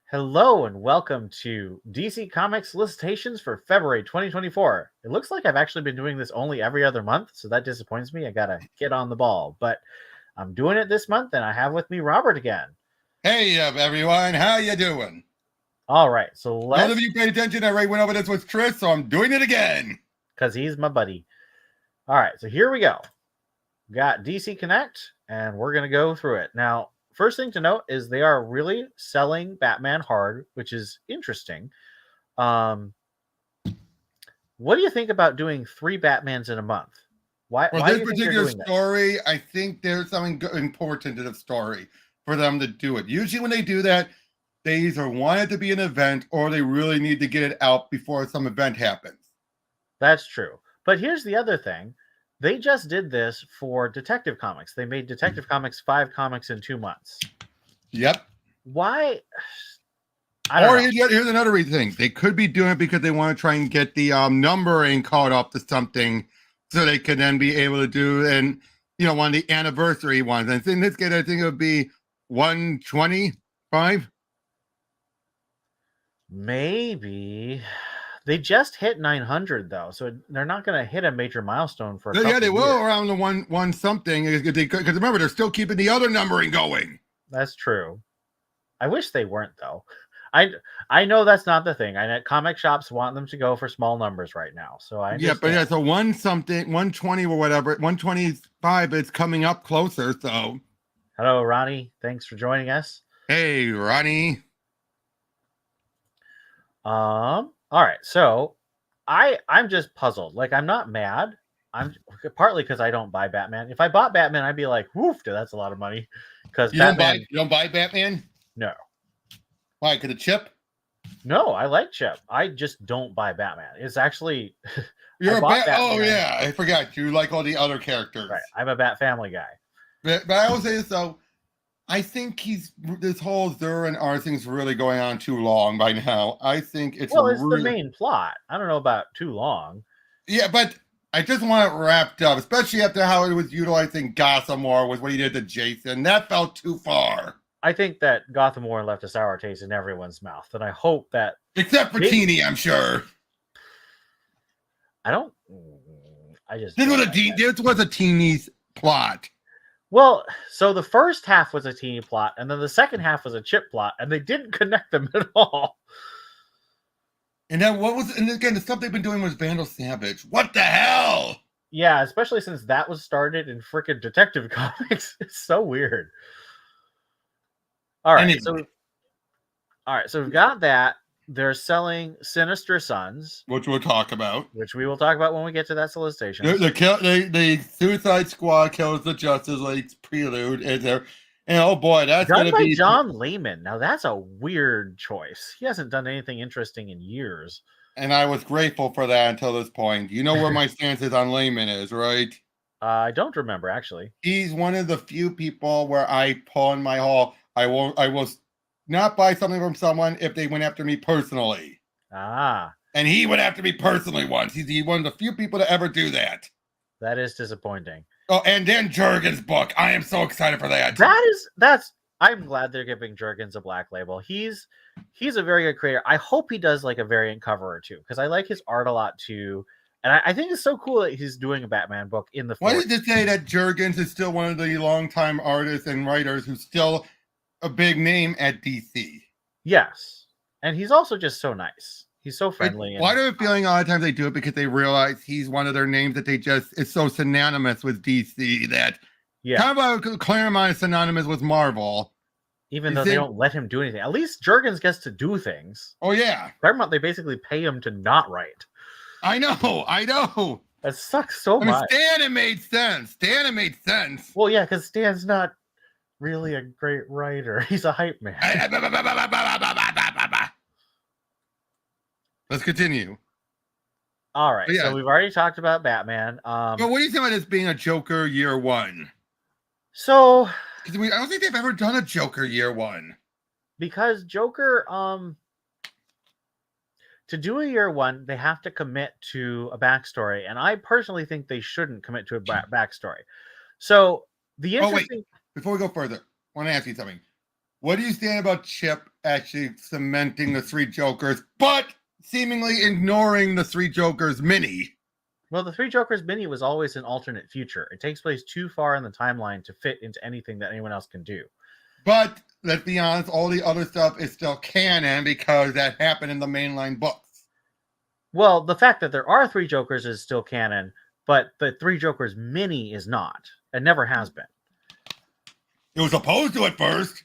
Hello and welcome to DC Comics Solicitations for February 2024. It looks like I've actually been doing this only every other month, so that disappoints me. I gotta get on the ball, but I'm doing it this month, and I have with me Robert again. Hey everyone, how you doing? All right, so Those of you paid attention, I already went over this with Tris, so I'm doing it again. Because he's my buddy. All right, so here we go. We got DC Connect, and we're gonna go through it. Now, first thing to note is they are really selling Batman hard, which is interesting. What do you think about doing 3 Batmans in a month? Why For do this you think they're particular doing that? story, I think there's something important to the story for them to do it. Usually when they do that, they either want it to be an event or they really need to get it out before some event happens. That's true. But here's the other thing. They just did this for Detective Comics. They made Detective Comics 5 comics in 2 months. Yep. Why? I don't know. Here's another thing. They could be doing it because they want to try and get the numbering caught up to something so they could then be able to do one of the anniversary ones. And in this case, I think it would be 125. Maybe they just hit 900 though, so they're not going to hit a major milestone for. Yeah, they will around the one something because remember they're still keeping the other numbering going. That's true. I wish they weren't though. I know that's not the thing. I know comic shops want them to go for small numbers right now, so I understand. Yeah, but so 120 or whatever, 125. It's coming up closer. So, hello, Ronnie. Thanks for joining us. Hey, Ronnie. All right. So I'm just puzzled. Like, I'm not mad. I'm partly because I don't buy Batman. If I bought Batman, I'd be like, woof, that's a lot of money. Because you don't buy Batman? No. Why? Because of Chip? No, I like Chip. I just don't buy Batman. It's actually you're a Batman. Oh yeah, I forgot. You like all the other characters. Right. I'm a Bat Family guy. But I will say this though. I think this whole Zur and R thing's really going on too long by now. I think it's the main plot. I don't know about too long. Yeah, but I just want it wrapped up, especially after how it was utilizing Gotham War with what he did to Jason. That felt too far. I think that Gotham War left a sour taste in everyone's mouth, and I hope that except for Teeny, I'm sure. I don't. I just this was a Teeny's plot. Well, so the first half was a Teeny plot, and then the second half was a Chip plot, and they didn't connect them at all. And then and again, the stuff they've been doing was Vandal Savage. What the hell? Yeah, especially since that was started in frickin' Detective Comics. It's so weird. All right, anyway. So we've got that. They're selling Sinister Sons, which we'll talk about. Which we will talk about when we get to that solicitation. The Suicide Squad kills the Justice League's prelude. And oh boy, that's done by John Layman. Now that's a weird choice. He hasn't done anything interesting in years. And I was grateful for that until this point. You know where my stance is on Layman is, right? I don't remember actually. He's one of the few people where I pawn my haul. I will not buy something from someone if they went after me personally. Ah. And he went after me personally once. He's one of the few people to ever do that. That is disappointing. Oh, and then Jurgen's book. I am so excited for that. I'm glad they're giving Jurgens a black label. He's a very good creator. I hope he does like a variant cover or two, because I like his art a lot too. And I think it's so cool that he's doing a Batman book in the. Why did you say that Jurgens is still one of the longtime artists and writers who's still a big name at DC? Yes. And he's also just so nice. He's so friendly. Why do I have a feeling a lot of times they do it because they realize he's one of their names that they just is so synonymous with DC that kind of like Claremont is synonymous with Marvel. Even though they don't let him do anything. At least Jurgens gets to do things. Oh yeah. Claremont, they basically pay him to not write. I know. That sucks so much. Stan, it made sense. Well, yeah, because Stan's not really a great writer. He's a hype man. Let's continue. All right. So we've already talked about Batman. But what do you think about this being a Joker year one? So I don't think they've ever done a Joker year one. Because Joker, to do a year one, they have to commit to a backstory. And I personally think they shouldn't commit to a backstory. So the interesting... Before we go further, I want to ask you something. What do you stand about Chip actually cementing the Three Jokers, but seemingly ignoring the Three Jokers mini. Well, the Three Jokers mini was always an alternate future. It takes place too far in the timeline to fit into anything that anyone else can do. But let's be honest, all the other stuff is still canon because that happened in the mainline books. Well, the fact that there are Three Jokers is still canon, but the Three Jokers mini is not. It never has been. It was opposed to it first.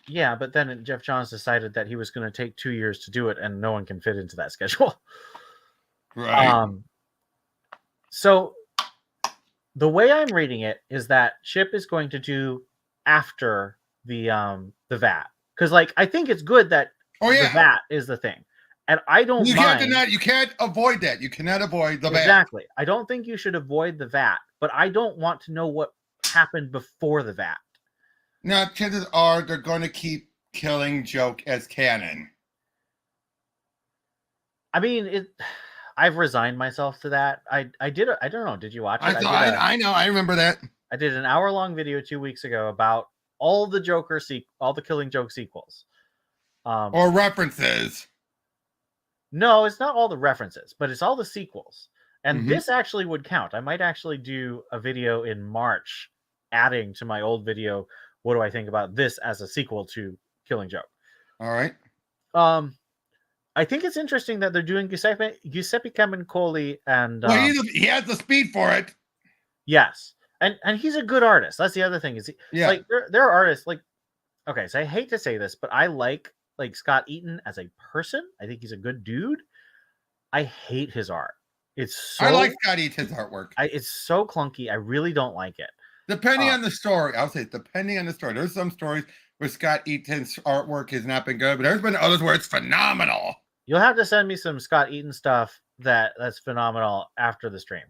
Yeah, but then Jeff Johns decided that he was going to take 2 years to do it, and no one can fit into that schedule. Right. So the way I'm reading it is that Chip is going to do after the VAT, because like I think it's good that the VAT is the thing, and I don't. You can't deny. You can't avoid that. You cannot avoid the VAT. Exactly. I don't think you should avoid the VAT, but I don't want to know what happened before the VAT. Now, chances are they're going to keep Killing Joke as canon. I mean, I've resigned myself to that. I did. I don't know. Did you watch it? I know. I remember that. I did an hour-long video 2 weeks ago about all the all the Killing Joke sequels. Or references. No, it's not all the references, but it's all the sequels. And this actually would count. I might actually do a video in March adding to my old video, what do I think about this as a sequel to Killing Joke? All right. I think it's interesting that they're doing Giuseppe Camuncoli and he has the speed for it. Yes. And he's a good artist. That's the other thing. Is like there are artists like, okay, so I hate to say this, but I like Scott Eaton as a person. I think he's a good dude. I hate his art. I like Scott Eaton's artwork. It's so clunky. I really don't like it. Depending on the story, I'll say depending on the story. There's some stories where Scott Eaton's artwork has not been good, but there's been others where it's phenomenal. You'll have to send me some Scott Eaton stuff that's phenomenal after the stream.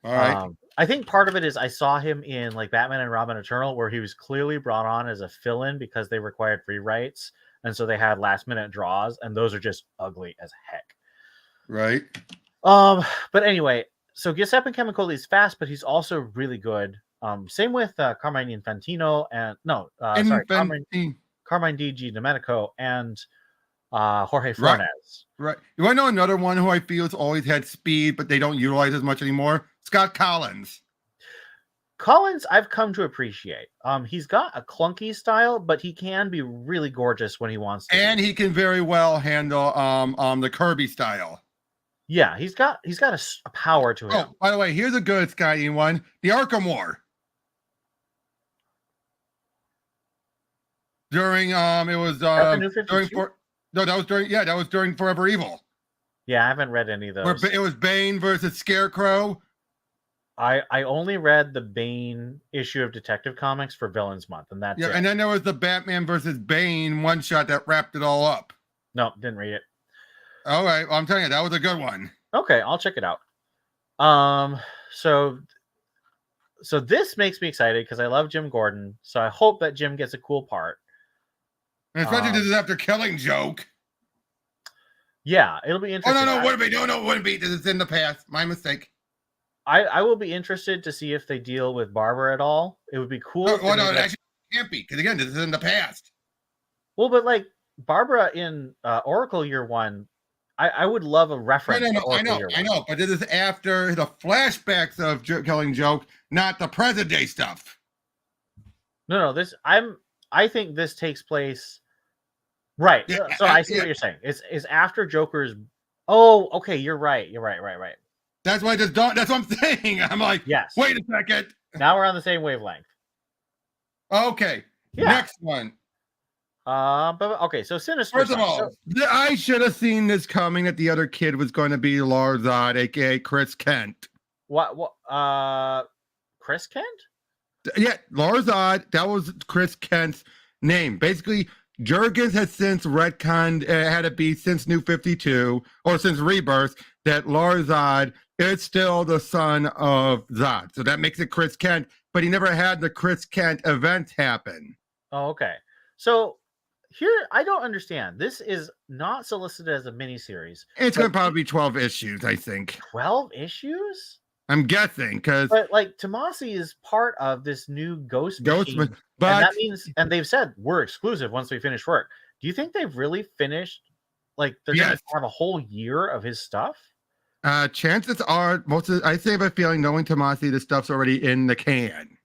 All right. I think part of it is I saw him in like Batman and Robin Eternal, where he was clearly brought on as a fill-in because they required free rights, and so they had last-minute draws, and those are just ugly as heck. Right. But anyway, so Giuseppe Camuncoli is fast, but he's also really good. Same with Carmine Infantino and Carmine Di Domenico and Jorge Fornes. Right. You want to know another one who I feel has always had speed, but they don't utilize as much anymore? Scott Collins. Collins, I've come to appreciate. He's got a clunky style, but he can be really gorgeous when he wants to. And he can very well handle the Kirby style. Yeah, he's got a power to him. Oh, by the way, here's a good Scott Eaton one: the Arkham War. During that was during Forever Evil. Yeah, I haven't read any of those. Where it was Bane versus Scarecrow. I only read the Bane issue of Detective Comics for Villains Month, and that's it. And then there was the Batman versus Bane one shot that wrapped it all up. No, didn't read it. All right, well, I'm telling you, that was a good one. Okay, I'll check it out. So this makes me excited because I love Jim Gordon. So I hope that Jim gets a cool part. And especially this is after Killing Joke. Yeah, it'll be interesting. Oh, no, wouldn't be. No, wouldn't be. This is in the past. My mistake. I will be interested to see if they deal with Barbara at all. It would be cool. No, it actually can't be, because again, this is in the past. Well, but like Barbara in Oracle Year One, I would love a reference. No, I know, but this is after the flashbacks of Killing Joke, not the present day stuff. No, I think this takes place. Right. Yeah, so I see what you're saying. It's after Joker's. Oh, okay. You're right. Right. That's why that's what I'm saying. I'm like, yes. Wait a second. Now we're on the same wavelength. Okay. Yeah. Next one. But okay. So Sinister. First of all, I should have seen this coming that the other kid was going to be Larzod, aka Chris Kent. What? Chris Kent? Yeah, Larzod. That was Chris Kent's name. Basically, Jurgens has since retconned, had it be since New 52 or since Rebirth, that Larzod is still the son of Zod. So that makes it Chris Kent, but he never had the Chris Kent event happen. Oh, okay. So here, I don't understand. This is not solicited as a miniseries. It's going to probably be 12 issues, I think. 12 issues? I'm guessing, because but like Tomasi is part of this new Ghost Machine, but and that means, and they've said we're exclusive once we finish work. Do you think they've really finished? Like they're Yes. gonna have a whole year of his stuff? Chances are I say by feeling knowing Tomasi, the stuff's already in the can.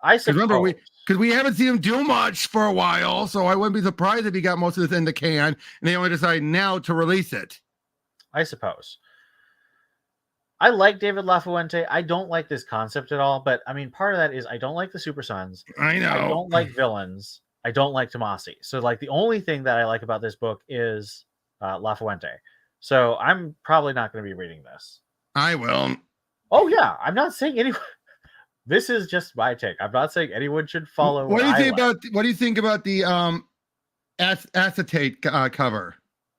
I Because suppose. remember, we haven't seen him do much for a while, so I wouldn't be surprised if he got most of this in the can, and they only decide now to release it. I suppose. I like David LaFuente. I don't like this concept at all, but I mean, part of that is I don't like the Super Sons. I know. I don't like villains. I don't like Tomasi. So, like, the only thing that I like about this book is LaFuente. So, I'm probably not going to be reading this. I will. Oh yeah, I'm not saying anyone. This is just my take. I'm not saying anyone should follow. What do you think about the acetate cover?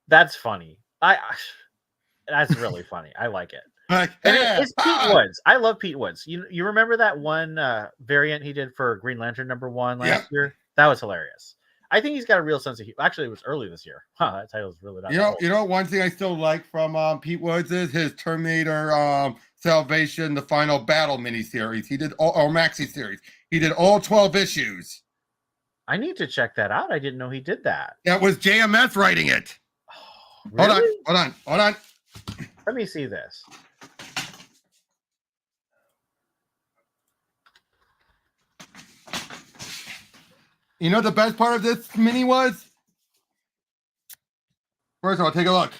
That's funny. That's really funny. I like it. Like, it's Pete Woods. I love Pete Woods. You remember that one variant he did for Green Lantern #1 last year? That was hilarious. I think he's got a real sense of humor. Actually, it was early this year. That title's really not. You know, one thing I still like from Pete Woods is his Terminator Salvation, the Final Battle miniseries. He did or maxi series. He did all 12 issues. I need to check that out. I didn't know he did that. That was JMS writing it. Oh, really? Hold on. Let me see this. You know what the best part of this mini was? First of all, take a look.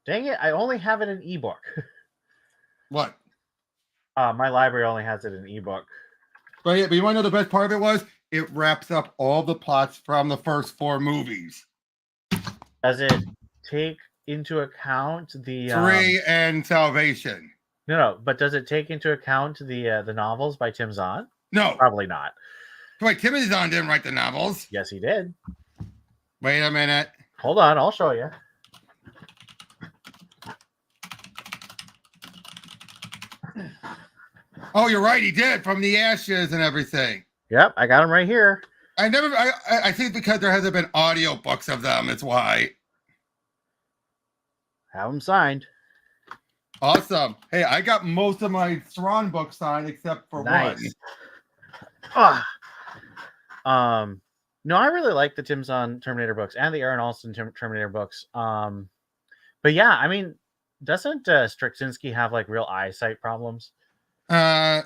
Dang it, I only have it in ebook. What? My library only has it in ebook. But you want to know the best part of it was? It wraps up all the plots from the first 4 movies. Does it take into account the 3 and Salvation? No, but does it take into account the novels by Tim Zahn? No. Probably not. Wait, Tim Zahn didn't write the novels. Yes, he did. Wait a minute. Hold on, I'll show you. Oh, you're right. He did, from the ashes and everything. Yep, I got him right here. I think because there hasn't been audio books of them, it's why. Have them signed. Awesome. Hey, I got most of my Thrawn books signed except for one. No, I really like the Tim Zahn Terminator books and the Aaron Alston Terminator books. But yeah, I mean, doesn't Straczynski have like real eyesight problems? Hard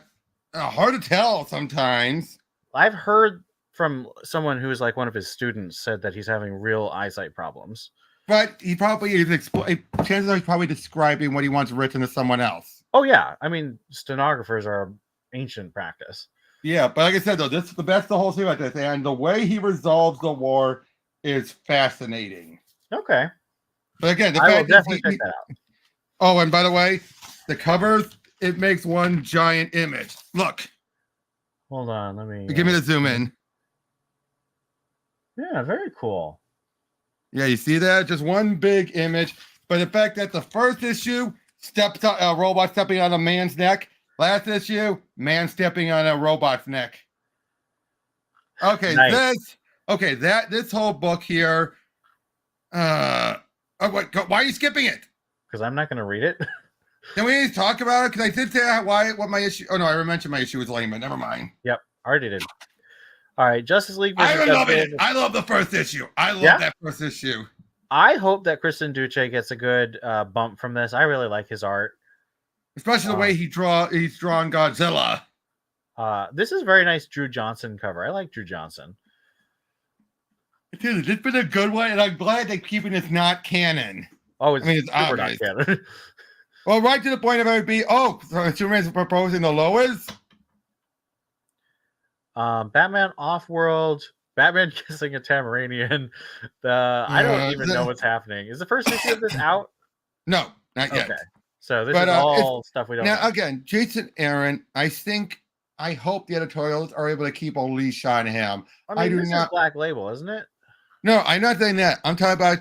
to tell sometimes. I've heard from someone who is like one of his students said that he's having real eyesight problems. But he probably is chances are he's probably describing what he wants written to someone else. Oh yeah, I mean, stenographers are ancient practice. Yeah, but like I said though, that's the whole thing about this, and the way he resolves the war is fascinating. Okay, but again, I will definitely check that out. Oh, and by the way, the covers, it makes one giant image. Look. Hold on, let me give me the zoom in. Yeah, very cool. Yeah, you see that? Just one big image. But the fact that the first issue steps on a robot stepping on a man's neck. Last issue, man stepping on a robot's neck. Okay, nice. This whole book here. Why are you skipping it? Because I'm not going to read it. Can we talk about it? Because I did say what my issue. Oh no, I mentioned my issue was lame, but never mind. Yep, already did. All right, Justice League. I love it. I love the first issue. I love that first issue. I hope that Kristen Duce gets a good bump from this. I really like his art, especially the way he's drawn Godzilla. This is a very nice Drew Johnson cover. I like Drew Johnson. It is. It's been a good one, and I'm glad they're keeping this not canon. Oh, it's super not canon. Well, right to the point of it would be, Superman's proposing the Lois. Batman Off-World, Batman kissing a Tamaranian. I don't even know what's happening. Is the first issue of this out? No, not yet. Okay. So this is all stuff we don't know. Again, Jason Aaron, I hope the editorials are able to keep a leash on him. I mean, this is Black Label, isn't it? No, I'm not saying that. I'm talking about,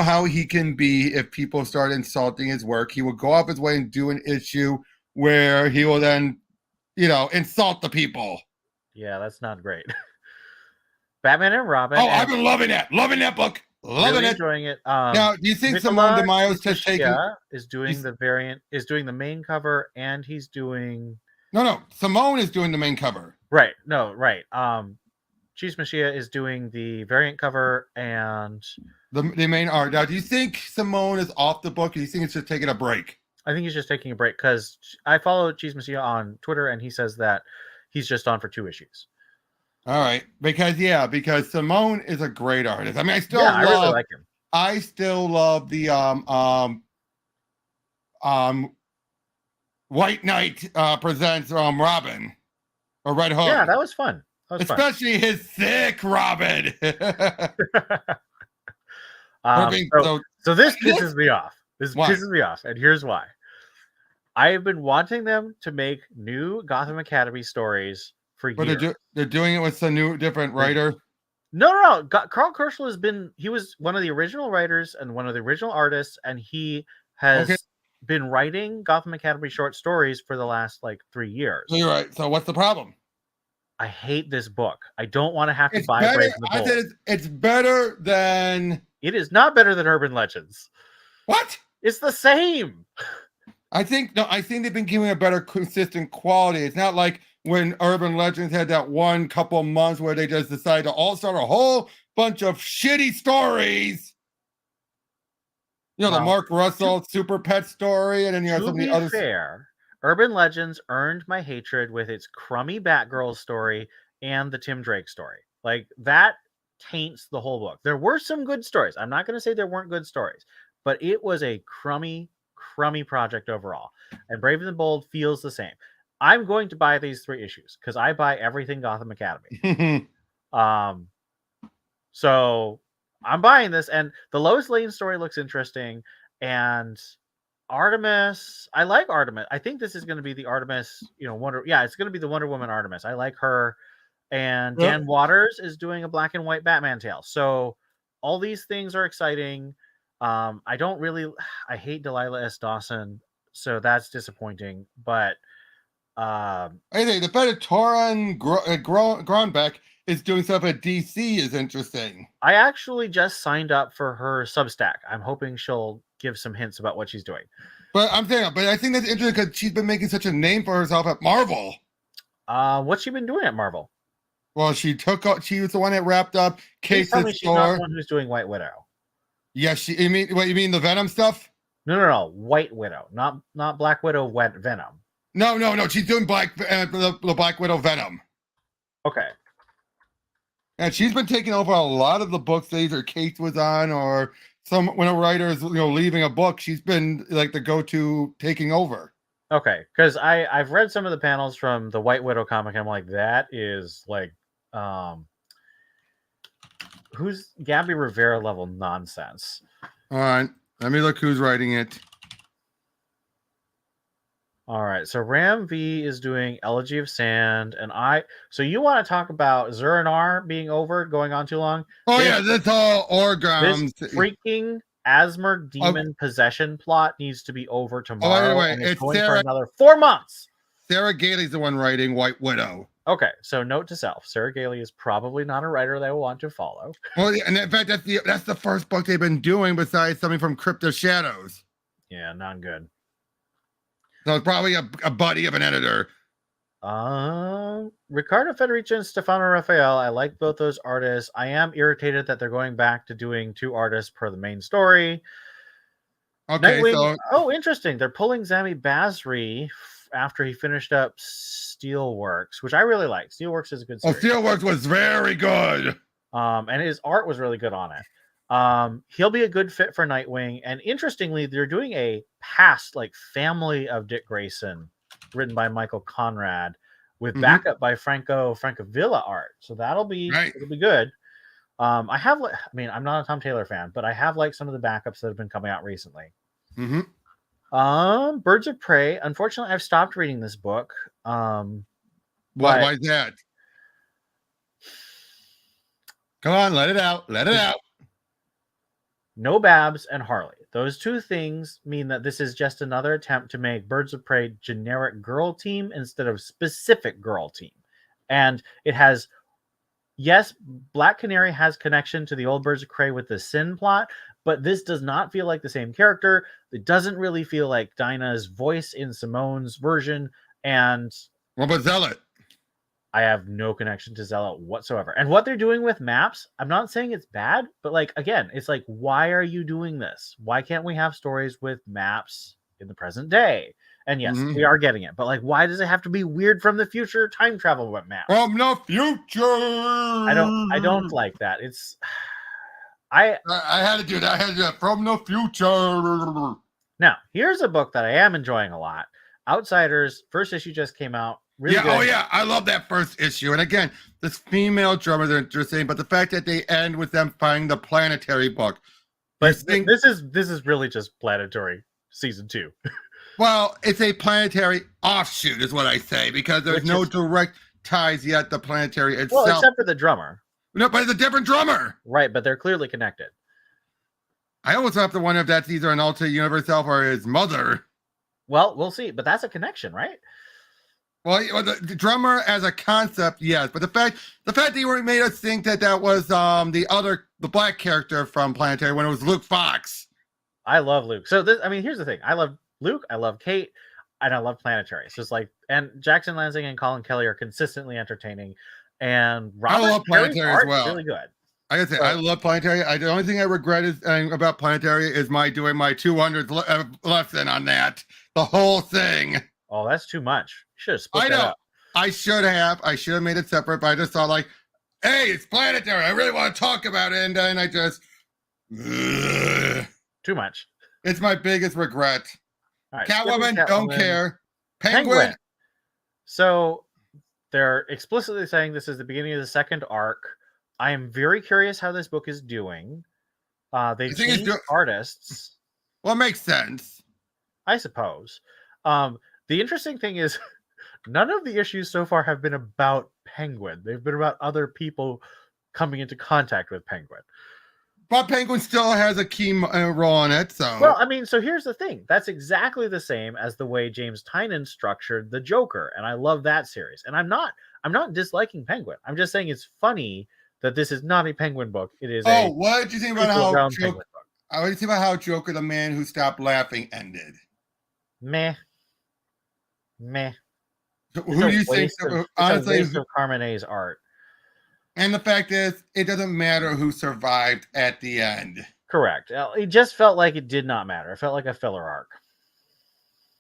how he can be if people start insulting his work. He will go off his way and do an issue where he will then, insult the people. Yeah, that's not great. Batman and Robin. Oh, I've been loving that. Loving that book. Loving it. Enjoying it. Now, do you think Simone DeMaio's just taking... is doing the variant, is doing the main cover, and he's doing... No. Simone is doing the main cover. Right. No, right. Cheese Machia is doing the variant cover and The main art. Now, do you think Simone is off the book? Or do you think it's just taking a break? I think he's just taking a break because I follow Cheese Machia on Twitter and he says that he's just on for 2 issues. All right, because Simone is a great artist. I mean, I really like him. I still love the White Knight presents Robin or Red Hood. Yeah, that was fun. Especially his thick Robin. So this pisses me off. This pisses me off, and here's why. I have been wanting them to make new Gotham Academy stories for years. They're doing it with some new, different writer. No. Carl Kerschel he was one of the original writers and one of the original artists, and he has been writing Gotham Academy short stories for the last 3 years. You're right. So what's the problem? I hate this book. I don't want to have to buy Brave and the Bold. I said it's better than... It is not better than Urban Legends. What? It's the same. I think they've been giving a better consistent quality. It's not like when Urban Legends had that one couple months where they just decided to all start a whole bunch of shitty stories. The Mark Russell Super Pet story, and then you have some of the other... fair, Urban Legends earned my hatred with its crummy Batgirl story and the Tim Drake story. That taints the whole book. There were some good stories. I'm not going to say there weren't good stories, but it was a crummy project overall. And Brave and the Bold feels the same. I'm going to buy these 3 issues because I buy everything Gotham Academy. So I'm buying this, and the Lois Lane story looks interesting, and Artemis, I like Artemis. I think this is going to be the Artemis, it's going to be the Wonder Woman Artemis. I like her. And Dan Waters is doing a black and white Batman tale. So all these things are exciting. I hate Delilah S. Dawson, so that's disappointing. But I think the Fedatoran Gronbeck is doing stuff at DC is interesting. I actually just signed up for her Substack. I'm hoping she'll give some hints about what she's doing. But I think that's interesting because she's been making such a name for herself at Marvel. What's she been doing at Marvel? Well, she was the one that wrapped up Case's store. She's not the one who's doing White Widow. Yes, you mean the Venom stuff? No, White Widow, not Black Widow. Venom. No. She's doing the Black Widow Venom. Okay. And she's been taking over a lot of the books that either Kate was on or when a writer is leaving a book, she's been the go-to taking over. Okay, because I've read some of the panels from the White Widow comic, and I'm like, that is who's Gabby Rivera level nonsense. All right, let me look who's writing it. All right, so Ram V is doing Elegy of Sand, and so you want to talk about Zur-En-Arr being over, going on too long? That's all orgams. This freaking Asmer demon possession plot needs to be over tomorrow. And it's going for another 4 months. Sarah Gailey's the one writing White Widow. Okay, so note to self: Sarah Gailey is probably not a writer they will want to follow. Well, and in fact, that's the first book they've been doing besides something from Crypt of Shadows. Yeah, not good. So it's probably a buddy of an editor. Ricardo Federici and Stefano Raphael. I like both those artists. I am irritated that they're going back to doing 2 artists per the main story. Okay, Nightwing, interesting. They're pulling Zami Basri after he finished up Steelworks, which I really like. Steelworks is a good series. Steelworks was very good. And his art was really good on it. He'll be a good fit for Nightwing. And interestingly, they're doing a past family of Dick Grayson, written by Michael Conrad, with backup by Franco Francavilla art. So it'll be good. I'm not a Tom Taylor fan, but I have some of the backups that have been coming out recently. Birds of Prey. Unfortunately, I've stopped reading this book. Why is that? Come on, let it out. Let it out. No Babs and Harley. Those 2 things mean that this is just another attempt to make Birds of Prey generic girl team instead of specific girl team. And it has, yes, Black Canary has connection to the old Birds of Prey with the Sin plot, but this does not feel like the same character. It doesn't really feel like Dinah's voice in Simone's version. And what about Zealot? I have no connection to Zella whatsoever. And what they're doing with maps, I'm not saying it's bad, but like again, it's like, why are you doing this? Why can't we have stories with maps in the present day? And yes, we are getting it, but like, why does it have to be weird from the future time travel with maps? From the future. I don't like that. It's I had to do that. I had to do that. From the future. Now, here's a book that I am enjoying a lot. Outsiders, first issue just came out. Really yeah, good. oh yeah, I love that first issue. And again, this female drummers are interesting, but the fact that they end with them finding the planetary book. But this is really just Planetary season 2. Well, it's a planetary offshoot, is what I say, because there's no direct ties yet. The planetary itself. Well, except for the drummer. No, but it's a different drummer. Right, but they're clearly connected. I almost have to wonder if that's either an alternate universe self or his mother. Well, we'll see, but that's a connection, right? Well, the drummer as a concept, yes, but the fact that you made us think that was the black character from Planetary when it was Luke Fox. I love Luke. So here's the thing: I love Luke, I love Kate, and I love Planetary. So it's like, and Jackson Lansing and Colin Kelly are consistently entertaining, and I love Planetary as well. Really good. I gotta say, I love Planetary. The only thing I regret about Planetary is doing my 200th lesson on that. The whole thing. Oh, that's too much. Should have split that up. I should have made it separate, but I just thought like, hey, it's Planetary. I really want to talk about it, and then I just too much. It's my biggest regret. Right, Catwoman, don't care. Penguin. So they're explicitly saying this is the beginning of the second arc. I am very curious how this book is doing. They've changed artists. Well, it makes sense, I suppose. The interesting thing is none of the issues so far have been about Penguin. They've been about other people coming into contact with Penguin. But Penguin still has a key role in it. So well, so here's the thing. That's exactly the same as the way James Tynion structured the Joker, and I love that series. And I'm not disliking Penguin. I'm just saying it's funny that this is not a Penguin book. It is what did you think about how Joker? What did you think about how Joker, the man who stopped laughing, ended? Meh. So who do you think? Honestly, of Carmonet's art. And the fact is, it doesn't matter who survived at the end. Correct. It just felt like it did not matter. It felt like a filler arc.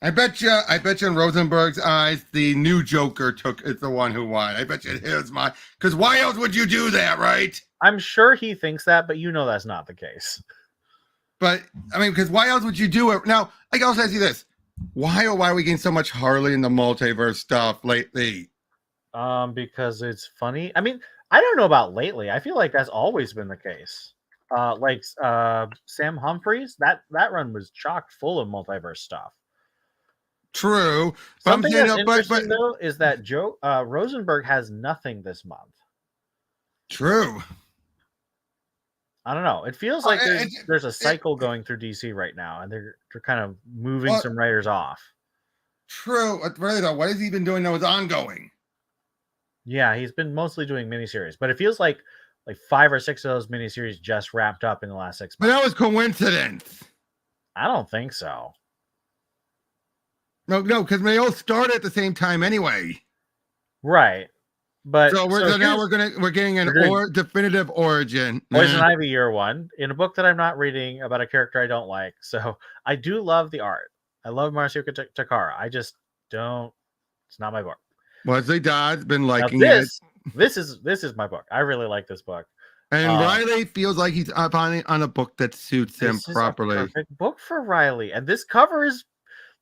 I bet you in Rosenberg's eyes, the new Joker is the one who won. I bet you his mind. Because why else would you do that, right? I'm sure he thinks that, but you know that's not the case. But, because why else would you do it? Now, I can also ask you this. Why are we getting so much Harley in the multiverse stuff lately? Because it's funny. I don't know about lately. I feel like that's always been the case. Sam Humphries, that run was chock full of multiverse stuff. True. Something that's interesting though is that Rosenberg has nothing this month. True. I don't know. It feels like there's a cycle going through DC right now, and they're kind of moving some writers off. True. Really though, what has he been doing that was ongoing? Yeah, he's been mostly doing miniseries, but it feels like 5 or 6 of those miniseries just wrapped up in the last 6 months. But that was coincidence. I don't think so. No, because they all start at the same time anyway. Right. But now we're getting an definitive origin. Poison Ivy year 1 in a book that I'm not reading about a character I don't like. So I do love the art. I love Marcio Takara. I just don't. It's not my book. Wesley Dodd's been liking it. This is my book. I really like this book. And Riley feels like he's finally on a book that suits him properly. This is a perfect book for Riley. And this cover is,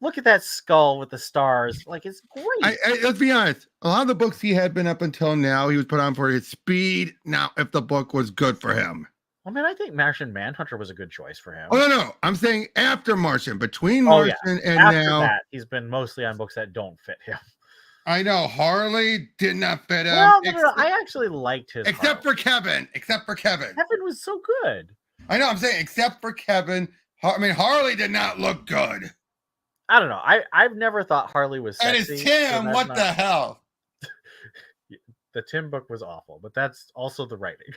look at that skull with the stars. Like, it's great. Let's be honest. A lot of the books he had been up until now, he was put on for his speed. Now, if the book was good for him. I think Martian Manhunter was a good choice for him. Oh, no. I'm saying after Martian. Between Martian and after now. That, he's been mostly on books that don't fit him. I know Harley did not fit him. Well, no, I actually liked his. Except for Kevin. Kevin was so good. I know. I'm saying except for Kevin. Harley did not look good. I don't know. I've never thought Harley was sexy. And it's Tim. What the hell? The Tim book was awful, but that's also the writing.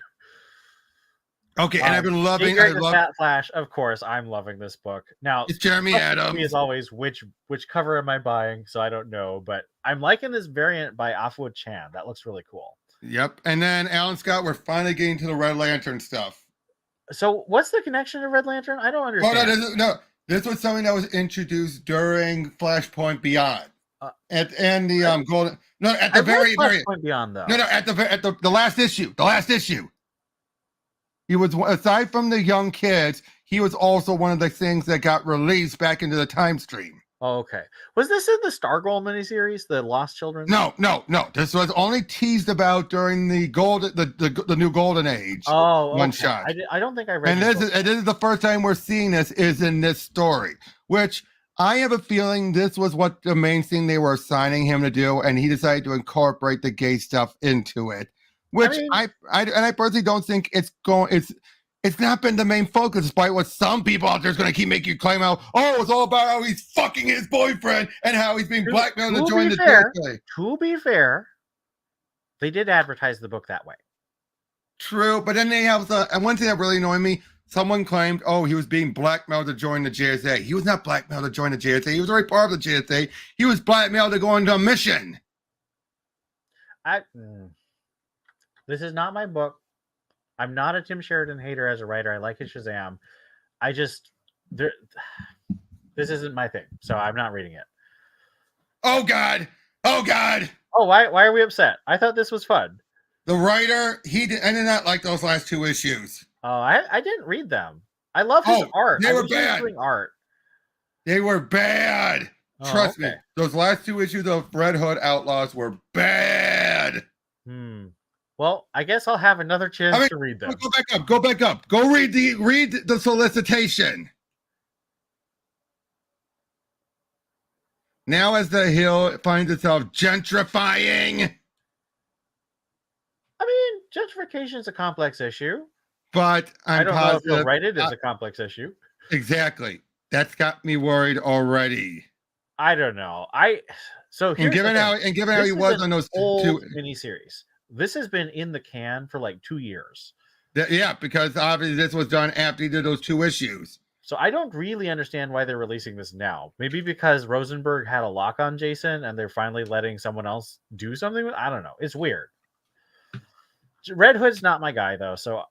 Okay, and I've been loving. Secret and Fat Flash, of course, I'm loving this book. Now, it's Jeremy Adams. As always, which cover am I buying? So I don't know, but I'm liking this variant by Afua Chan. That looks really cool. Yep, and then Alan Scott, we're finally getting to the Red Lantern stuff. So what's the connection to Red Lantern? I don't understand. This was something that was introduced during Flashpoint Beyond. At the very Flashpoint Beyond though. At the last issue. The last issue. He was, aside from the young kids, he was also one of the things that got released back into the time stream. Oh, okay. Was this in the Stargirl miniseries, the Lost Children? No. This was only teased about during the new Golden Age. Oh, one shot. I don't think I read. And this is the first time we're seeing this is in this story, which I have a feeling this was what the main thing they were assigning him to do, and he decided to incorporate the gay stuff into it. Which I personally don't think it's not been the main focus, despite what some people out there is going to keep making you claim out. Oh, it's all about how he's fucking his boyfriend and how he's being blackmailed to join the JSA. To be fair, they did advertise the book that way. True, but then they have and one thing that really annoyed me. Someone claimed, oh, he was being blackmailed to join the JSA. He was not blackmailed to join the JSA. He was already part of the JSA. He was blackmailed to go into a mission. This is not my book. I'm not a Tim Sheridan hater as a writer. I like his Shazam. This isn't my thing, so I'm not reading it. Oh God! Oh God! Oh, why are we upset? I thought this was fun. The writer, I did not like those last two issues. Oh, I didn't read them. I love his art. They were bad. Art. They were bad. Trust me. Those last two issues of Red Hood Outlaws were bad. Well, I guess I'll have another chance to read them. Go back up. Go read the solicitation. Now as the Hill finds itself gentrifying. I mean, gentrification is a complex issue. But I don't know if you'll write it as a complex issue. Exactly. That's got me worried already. I don't know. Given how he was on those two miniseries. This has been in the can for like 2 years. Yeah, because obviously this was done after he did those two issues. So I don't really understand why they're releasing this now. Maybe because Rosenberg had a lock on Jason and they're finally letting someone else do something with. I don't know. It's weird. Red Hood's not my guy though, so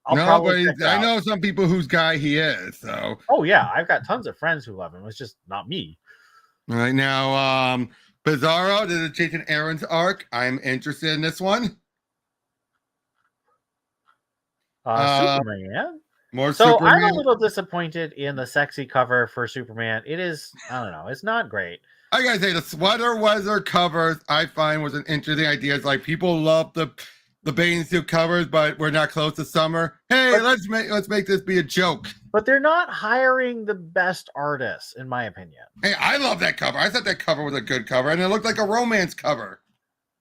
I know some people whose guy he is. So. Oh yeah, I've got tons of friends who love him. It's just not me. All right now, Bizarro, this is Jason Aaron's arc. I'm interested in this one. Superman. Superman. I'm a little disappointed in the sexy cover for Superman. It is, I don't know, it's not great. I gotta say, the sweater weather covers I find was an interesting idea. It's like people love the bathing suit covers, but we're not close to summer. Hey, let's make this be a joke. But they're not hiring the best artists, in my opinion. Hey, I love that cover. I thought that cover was a good cover, and it looked like a romance cover.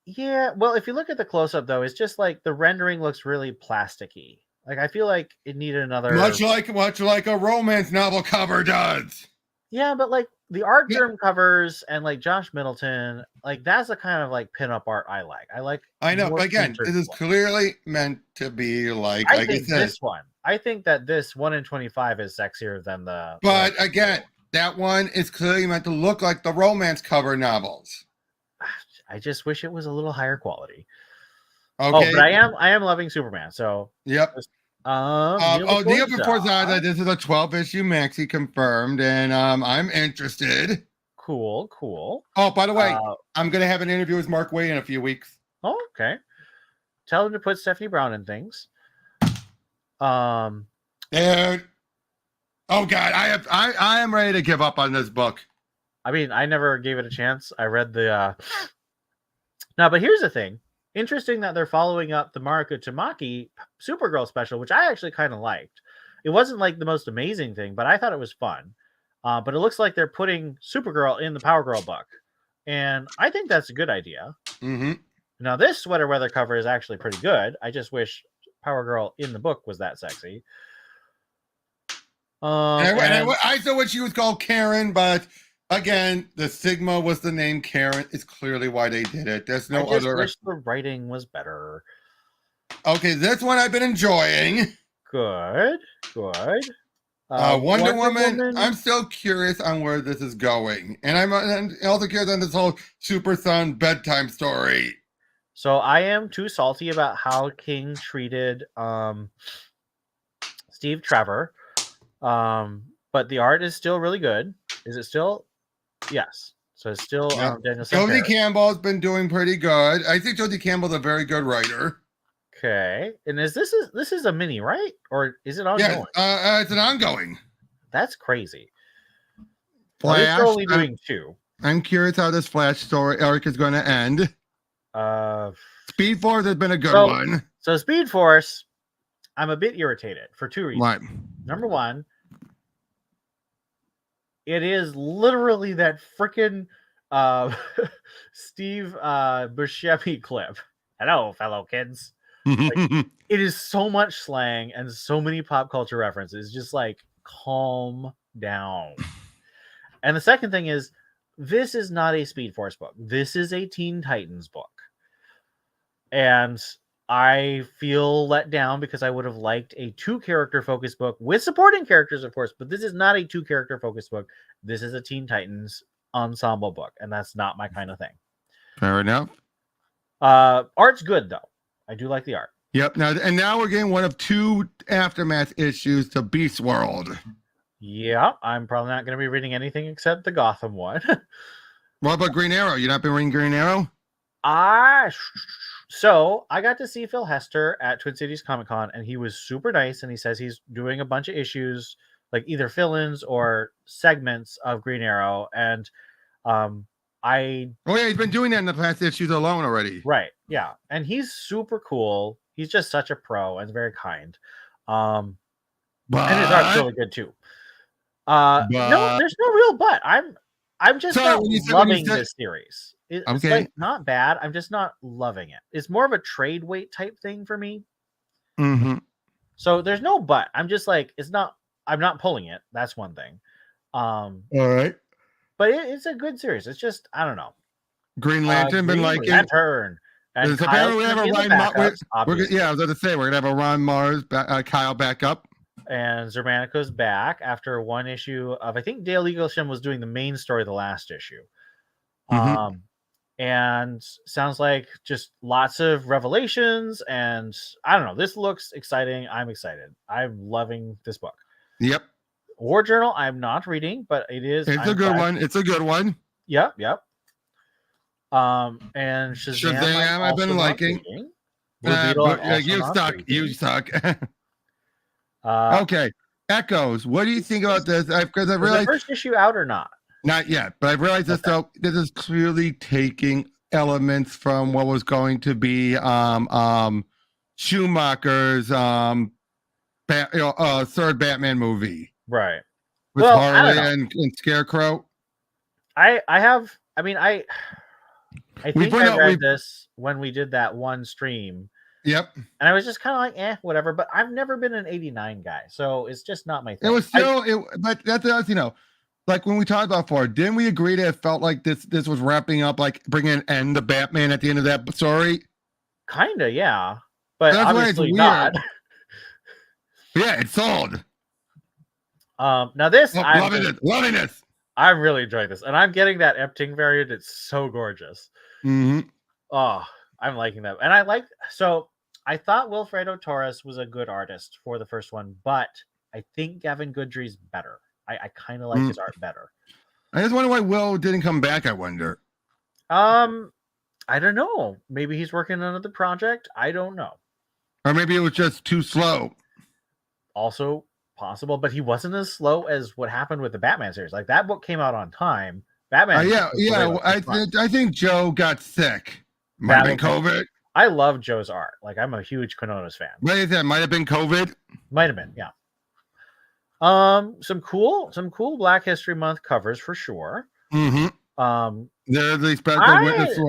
Yeah, well, if you look at the close-up, though, it's just like the rendering looks really plasticky. Like, I feel like it needed another... Much like a romance novel cover does. Yeah, but like the Art Germ covers and like Josh Middleton, like that's the kind of like pinup art I like. I know, but again, this is clearly meant to be like I think this one. I think that this 1 in 25 is sexier than the. But again, that one is clearly meant to look like the romance cover novels. I just wish it was a little higher quality. Okay, but I am loving Superman. So yep. Neil before Zaza, this is a 12-issue maxi confirmed, and I'm interested. Cool. Oh, by the way, I'm gonna have an interview with Mark Waid in a few weeks. Oh, okay. Tell him to put Stephanie Brown in things. Dude. Oh God, I am ready to give up on this book. I mean, I never gave it a chance. I read the No, but here's the thing. Interesting that they're following up the Mariko Tamaki Supergirl special, which I actually kind of liked. It wasn't like the most amazing thing, but I thought it was fun. But it looks like they're putting Supergirl in the Power Girl book. And I think that's a good idea. Mm-hmm. Now, this sweater weather cover is actually pretty good. I just wish Power Girl in the book was that sexy. I saw what she was called Karen, but again, the Sigma was the name Karen. It's clearly why they did it. There's no other. I wish the writing was better. Okay, this one I've been enjoying. Good. Wonder Wonder Woman. Woman. I'm still curious on where this is going, and I'm also curious on this whole Super Son bedtime story. So I am too salty about how King treated Steve Trevor. But the art is still really good. Is it still? Yes. So it's still Yep. Daniel Josie Sampere. Campbell's been doing pretty good. I think Josie Campbell's a very good writer. Okay. And this is a mini, right? Or is it ongoing? Yeah, it's an ongoing. That's crazy. Flash. They're only doing 2. I'm curious how this Flash story arc is going to end. Speed Force has been a good one. So Speed Force, I'm a bit irritated for 2 reasons. What? Number one, it is literally that freaking Steve Buscemi clip. Hello, fellow kids. Like, it is so much slang and so many pop culture references. Just like, calm down. And the second thing is, this is not a Speed Force book. This is a Teen Titans book. And I feel let down because I would have liked a 2-character focus book with supporting characters, of course, but this is not a 2-character focus book. This is a Teen Titans ensemble book, and that's not my kind of thing. Fair enough. Art's good, though. I do like the art. Yep. Now we're getting one of 2 Aftermath issues to Beast World. Yeah, I'm probably not going to be reading anything except the Gotham one. What about Green Arrow? You not been reading Green Arrow? So I got to see Phil Hester at Twin Cities Comic Con, and he was super nice. And he says he's doing a bunch of issues, like either fill-ins or segments of Green Arrow. And he's been doing that in the past issues alone already. Right, yeah, and he's super cool. He's just such a pro and very kind. And his art's really good too. No, there's no real but. I'm just not loving this series. It's like not bad. I'm just not loving it. It's more of a trade weight type thing for me. Mm-hmm. So there's no but. I'm just like, I'm not pulling it. That's one thing. All right. But it's a good series. It's just, I don't know. Green Lantern been liking. Lantern. And apparently we have a Ryan Mars. I was going to say we're gonna have a Ron Mars, Kyle back up. And Zermanico's back after one issue of, I think Dale Eaglesham was doing the main story of the last issue. Mm-hmm. And sounds like just lots of revelations, and I don't know. This looks exciting. I'm excited. I'm loving this book. Yep. War Journal, I'm not reading, but it is. It's a good one. It's a good one. Yep. And Shazam I've been liking. You suck. Okay. Echoes. What do you think about this? Because I realized the first issue out or not? Not yet, but I've realized this. So this is clearly taking elements from what was going to be Schumacher's third Batman movie, right? With Harley and Scarecrow. I think I read this when we did that one stream. Yep. And I was just kind of like, whatever. But I've never been an 89 guy, so it's just not my thing. It was still, but that's like when we talked about before, didn't we agree that it felt like this was wrapping up, like bringing an end to Batman at the end of that story? Kinda, yeah. But that's obviously not. Yeah, it's sold. Now this, I'm loving this. I'm really enjoying this, and I'm getting that Epting variant. It's so gorgeous. Mm-hmm. Oh, I'm liking that, and I thought Wilfredo Torres was a good artist for the first one, but I think Gavin Goodry's better. I kind of like his art better. I just wonder why Will didn't come back. I wonder. I don't know. Maybe he's working on another project. I don't know. Or maybe it was just too slow. Also possible, but he wasn't as slow as what happened with the Batman series. Like that book came out on time. Batman. I think Joe got sick. Might have been COVID. I love Joe's art. Like I'm a huge Quinones fan. What is that? Might have been COVID. Might have been, yeah. Some cool Black History Month covers for sure. Mm-hmm. They're the special witness.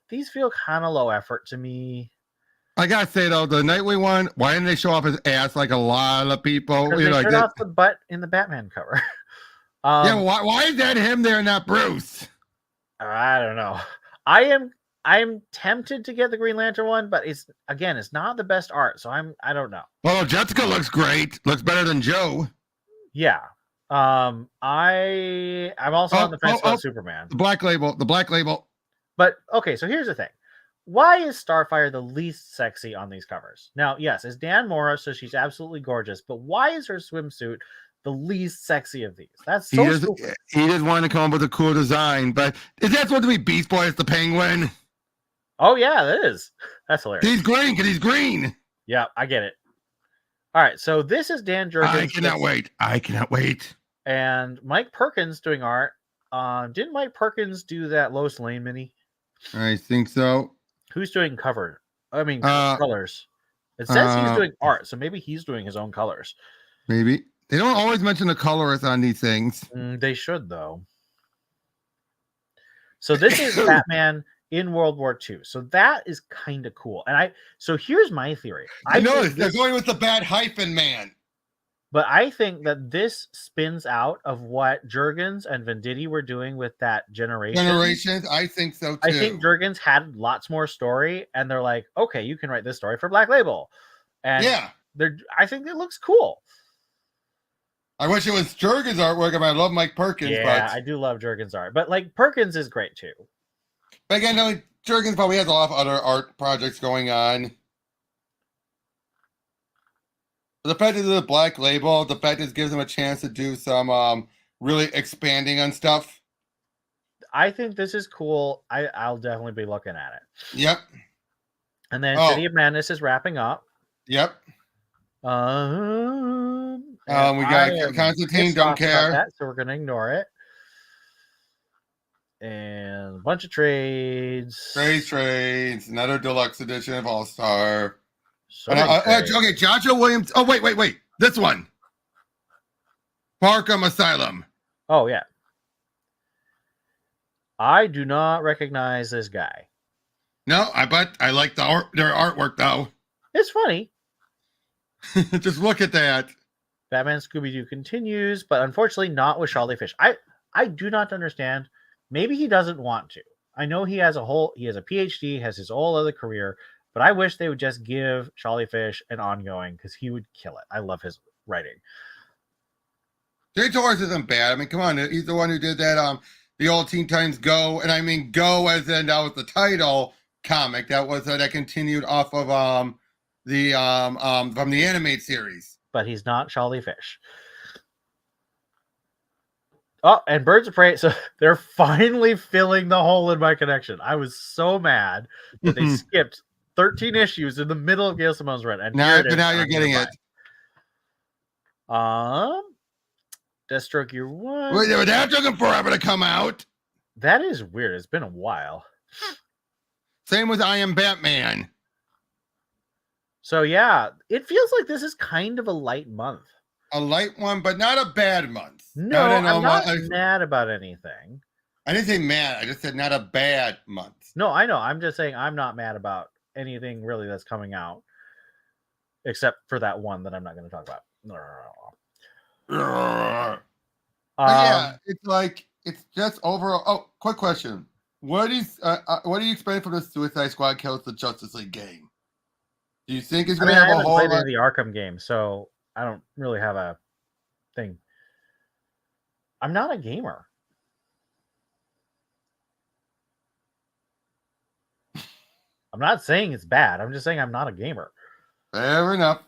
These feel kind of low effort to me. I gotta say though, the Nightwing one, why didn't they show off his ass like a lot of people? They showed off the butt in the Batman cover. Why is that him there and not Bruce? I don't know. I am I'm tempted to get the Green Lantern one, but it's not the best art, so I don't know. Well, Jessica looks great. Looks better than Joe. Yeah. I'm also on the fence about Superman. The Black Label. But okay, so here's the thing. Why is Starfire the least sexy on these covers? Now, yes, it's Dan Mora, so she's absolutely gorgeous, but why is her swimsuit the least sexy of these? That's so stupid. He just wanted to come up with a cool design, but is that supposed to be Beast Boy as the Penguin? Oh yeah, that is. That's hilarious. He's green because he's green. Yeah, I get it. All right, so this is Dan Jurgens. I cannot wait. And Mike Perkins doing art. Didn't Mike Perkins do that Lois Lane mini? I think so. Who's doing colors? It says he's doing art, so maybe he's doing his own colors. Maybe. They don't always mention the colorist on these things. They should, though. So this is Batman in World War II. So that is kind of cool. So here's my theory. I noticed they're going with the bad hyphen man. But I think that this spins out of what Jurgens and Venditti were doing with that Generations. I think so too. I think Jurgens had lots more story, and they're like, okay, you can write this story for Black Label. And I think it looks cool. I wish it was Jurgens' artwork. I love Mike Perkins. Yeah, I do love Jurgens' art. But like Perkins is great too. But again, Jurgens probably has a lot of other art projects going on. The fact that the Black Label, the fact that it gives them a chance to do some really expanding on stuff. I think this is cool. I'll definitely be looking at it. Yep. And then City of Madness is wrapping up. Yep. We got Constantine, don't care. That, so we're going to ignore it. And a bunch of trades. Trades. Another deluxe edition of All-Star. Okay, Joshua Williams. Oh, wait. This one. Arkham Asylum. Oh, yeah. I do not recognize this guy. No, but I like their artwork, though. It's funny. Just look at that. Batman Scooby-Doo continues, but unfortunately not with Charlie Fish. I do not understand. Maybe he doesn't want to. I know he has a PhD, has his whole other career, but I wish they would just give Charlie Fish an ongoing because he would kill it. I love his writing. Jay Torres isn't bad. I mean, come on. He's the one who did that, the old Teen Titans Go. And I mean, Go as in that was the title comic. That was that continued off of from the animated series. But he's not Charlie Fish. Oh, and Birds of Prey. So they're finally filling the hole in my connection. I was so mad that they skipped 13 issues in the middle of Gail Simone's run. And now you're getting it. Deathstroke Year 1. Wait, that took him forever to come out. That is weird. It's been a while. Same with I Am Batman. So yeah, it feels like this is kind of a light month. A light one, but not a bad month. No, I'm not mad about anything. I didn't say mad. I just said not a bad month. No, I know. I'm just saying I'm not mad about anything really that's coming out, except for that one that I'm not going to talk about. Yeah, it's just overall. Oh, quick question: what do you expect from the Suicide Squad kills the Justice League game? Do you think it's going to have a whole? I haven't played the Arkham game, so I don't really have a thing. I'm not a gamer. I'm not saying it's bad. I'm just saying I'm not a gamer. Fair enough.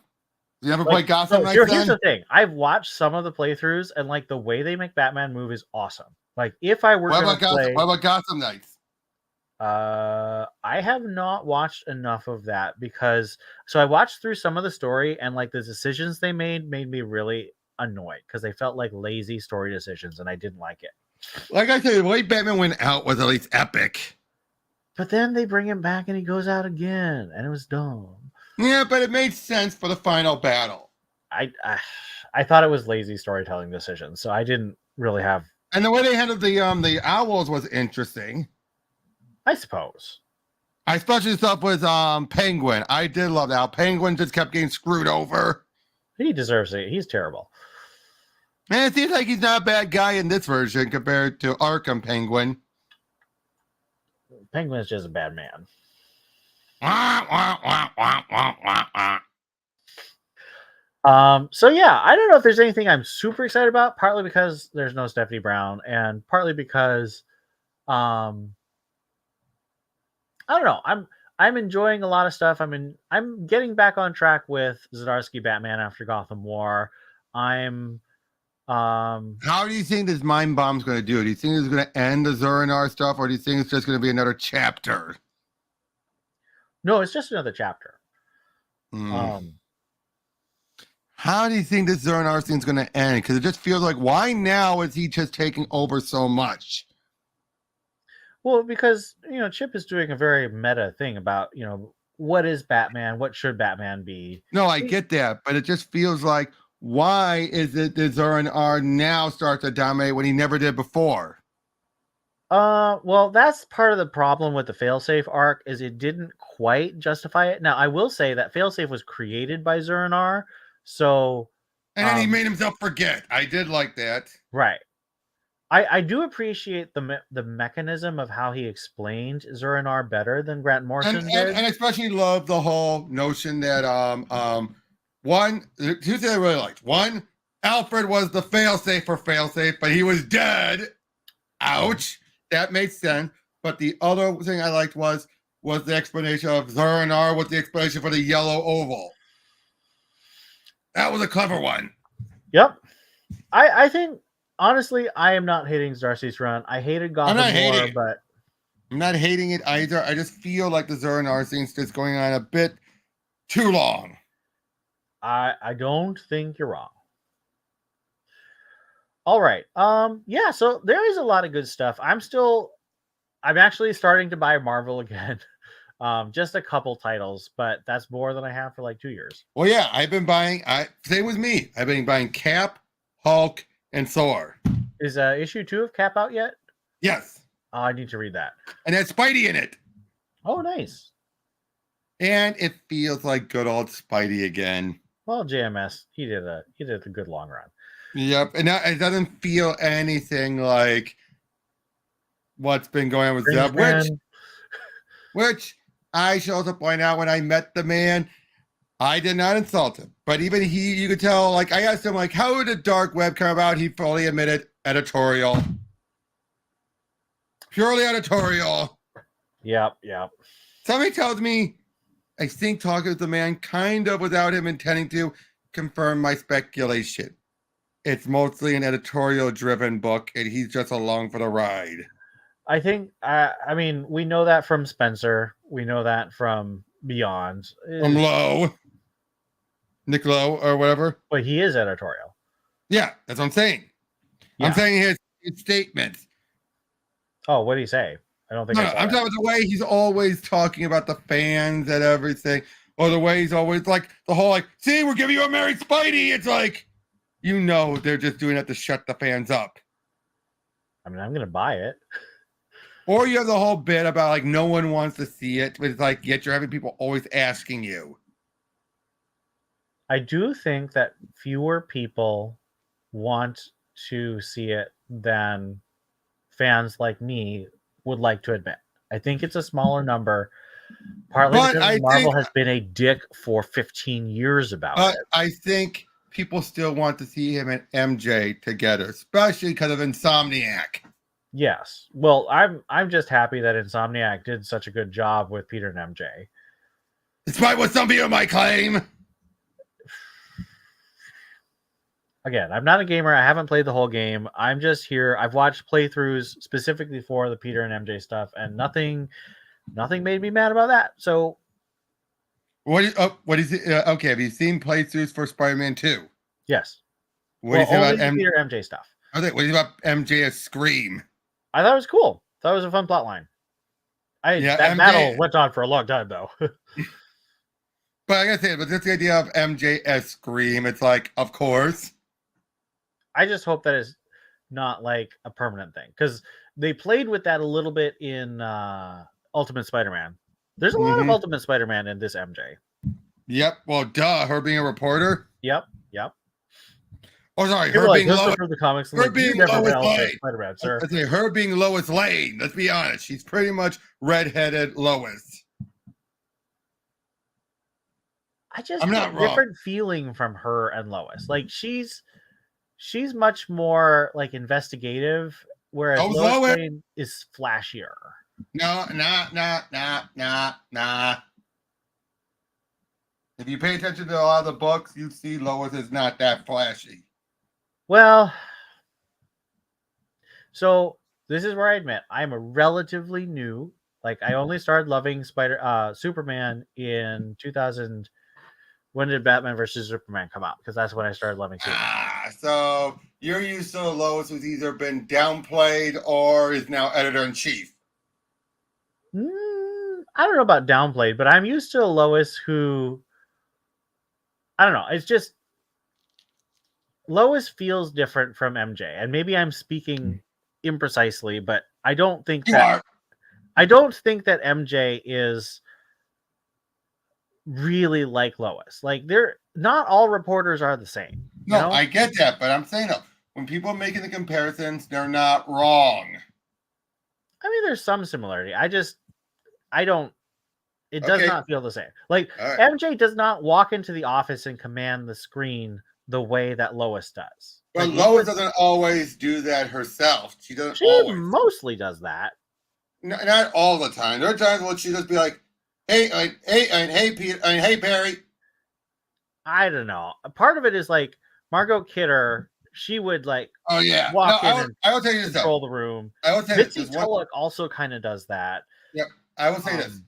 You ever play Gotham Knights? Here's the thing. I've watched some of the playthroughs, and like the way they make Batman move is awesome. Like if I were to play, what about Gotham Knights? I have not watched enough of that because I watched through some of the story, and like the decisions they made me really annoyed because they felt like lazy story decisions, and I didn't like it. Like I said, the way Batman went out was at least epic. But then they bring him back and he goes out again, and it was dumb. Yeah, but it made sense for the final battle. I thought it was lazy storytelling decisions, so I didn't really have. And the way they handled the owls was interesting. I suppose. I especially stuff with Penguin. I did love that. Penguin just kept getting screwed over. He deserves it. He's terrible. And it seems like he's not a bad guy in this version compared to Arkham Penguin. Penguin is just a bad man. So yeah, I don't know if there's anything I'm super excited about, partly because there's no Stephanie Brown, and partly because um I don't know. I'm enjoying a lot of stuff. I'm getting back on track with Zdarsky Batman after Gotham War. I'm How do you think this Mind Bomb's going to do? Do you think it's going to end the Zur-En-Arrh stuff, or do you think it's just going to be another chapter? no, it's just another chapter. Mm. How do you think this Zur-En-Arrh thing's going to end? Because it just feels like, why now is he just taking over so much? Well, because Chip is doing a very meta thing about what is Batman, what should Batman be. No, I get that, but it just feels like, why is it that Zur-En-Arrh now starts to dominate when he never did before? Well, that's part of the problem with the failsafe arc is it didn't quite justify it. Now, I will say that failsafe was created by Zur-En-Arrh, so And then he made himself forget. I did like that. right. I do appreciate the mechanism of how he explained Zur-En-Arrh better than Grant Morrison did. And especially love the whole notion that one, two things I really liked. One, Alfred was the failsafe for failsafe, but he was dead. Ouch. That makes sense. But the other thing I liked was the explanation of Zur-En-Arrh with the explanation for the yellow oval. That was a clever one. Yep. I think honestly, I am not hating Zdarsky's run. I hated Gotham War, but I'm not hating it either. I just feel like the Zur-En-Arrh thing's just going on a bit too long. I don't think you're wrong. All right. Yeah, so there is a lot of good stuff. I'm actually starting to buy Marvel again. Just a couple titles, but that's more than I have for like 2 years. Well, yeah, I've been buying. Same with me. I've been buying Cap, Hulk, and Thor. Is issue 2 of Cap out yet? Yes. I need to read that. And that's Spidey in it. Oh, nice. And it feels like good old Spidey again. Well, JMS, he did a good long run. Yep, and it doesn't feel anything like what's been going on with Zeb, which I should also point out, when I met the man, I did not insult him, but even you could tell, like, I asked him, like, how did the dark web come about? He fully admitted editorial. Purely editorial. Yep. Somebody tells me, I think talking with the man kind of without him intending to confirm my speculation. It's mostly an editorial driven book and he's just along for the ride. I think, we know that from Spencer. We know that from Beyond. From Lowe. Nick Lowe or whatever. But he is editorial. Yeah, that's what I'm saying. Yeah. I'm saying his statements. Oh, what did he say? I don't think I'm talking about the way he's always talking about the fans and everything. Or the way he's always like the whole like, see, we're giving you a Mary Spidey. It's like, they're just doing it to shut the fans up. I'm going to buy it. Or you have the whole bit about like no one wants to see it, but it's like, yet you're having people always asking you. I do think that fewer people want to see it than fans like me would like to admit. I think it's a smaller number, partly because Marvel has been a dick for 15 years about it. I think people still want to see him and MJ together, especially because of Insomniac. Yes. Well, I'm just happy that Insomniac did such a good job with Peter and MJ. Despite what some people might claim. Again, I'm not a gamer. I haven't played the whole game. I'm just here. I've watched playthroughs specifically for the Peter and MJ stuff, and nothing made me mad about that. So, what is it? Okay, have you seen playthroughs for Spider-Man 2? Yes. What do you think about Peter MJ stuff? What do you think about MJ as Scream? I thought it was cool. Thought it was a fun plot line. That battle went on for a long time though. But I gotta say, but just the idea of MJ as Scream, it's like, of course. I just hope that is not like a permanent thing, because they played with that a little bit in Ultimate Spider-Man. There's a lot of Ultimate Spider-Man in this MJ. Yep. Well, duh. Her being a reporter. Yep. Oh, sorry, People her are like, being let's go Lois. through the comics. I'm Her like, you've being never Lois read Ultimate Lane. Spider-Man, sir. I say her being Lois Lane. Let's be honest. She's pretty much redheaded Lois. I just I'm get not a wrong. different feeling from her and Lois. Like she's much more like investigative, whereas Oh, Lois Lois. Lane is flashier. No, nah. If you pay attention to a lot of the books, you see Lois is not that flashy. Well, so this is where I admit I'm a relatively new. Like I only started loving Superman in 2000. When did Batman versus Superman come out? Because that's when I started loving Superman. So you're used to Lois who's either been downplayed or is now editor-in-chief. I don't know about downplayed, but I'm used to a Lois who, I don't know. It's just Lois feels different from MJ, and maybe I'm speaking imprecisely, but I don't think that MJ is really like Lois. Like they're not all reporters are the same. You No, know? I get that, but I'm saying though, when people are making the comparisons, they're not wrong. I mean, there's some similarity. I don't. It does Okay. not feel the same. Like All right. MJ does not walk into the office and command the screen the way that Lois does. But Like Lois doesn't always do that herself. She doesn't always. Mostly does that. Not all the time. There are times when she just be like, "Hey, hey, Pete, hey, Barry." I don't know. Part of it is like Margot Kidder. She would like Oh yeah. walk No, in I will tell you and this control though. the room. I will say Mitzi this. One, Tulloch also kind of does that. yep. I will say this.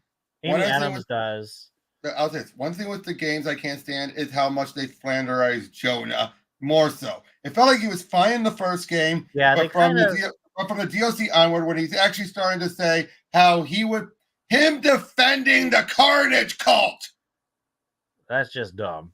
Amy Adams does. I'll say this. One thing with the games I can't stand is how much they flanderize Jonah. More so, it felt like he was fine in the first game. Yeah, but they kind of. from the DLC onward, when he's actually starting to say how him defending the Carnage cult. That's just dumb.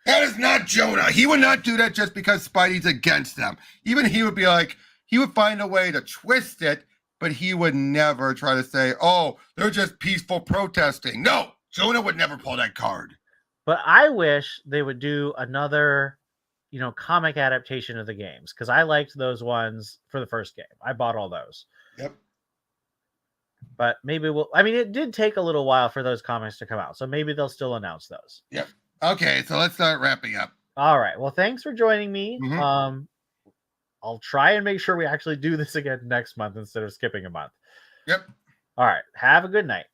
That is not Jonah. He would not do that just because Spidey's against them. Even he would be like, he would find a way to twist it, but he would never try to say, oh, they're just peaceful protesting. No, Jonah would never pull that card. But I wish they would do another, comic adaptation of the games because I liked those ones for the first game. I bought all those. Yep. But maybe it did take a little while for those comics to come out, so maybe they'll still announce those. Yep. Okay, so let's start wrapping up. All right. Well, thanks for joining me. Mm-hmm. I'll try and make sure we actually do this again next month instead of skipping a month. Yep. All right. Have a good night.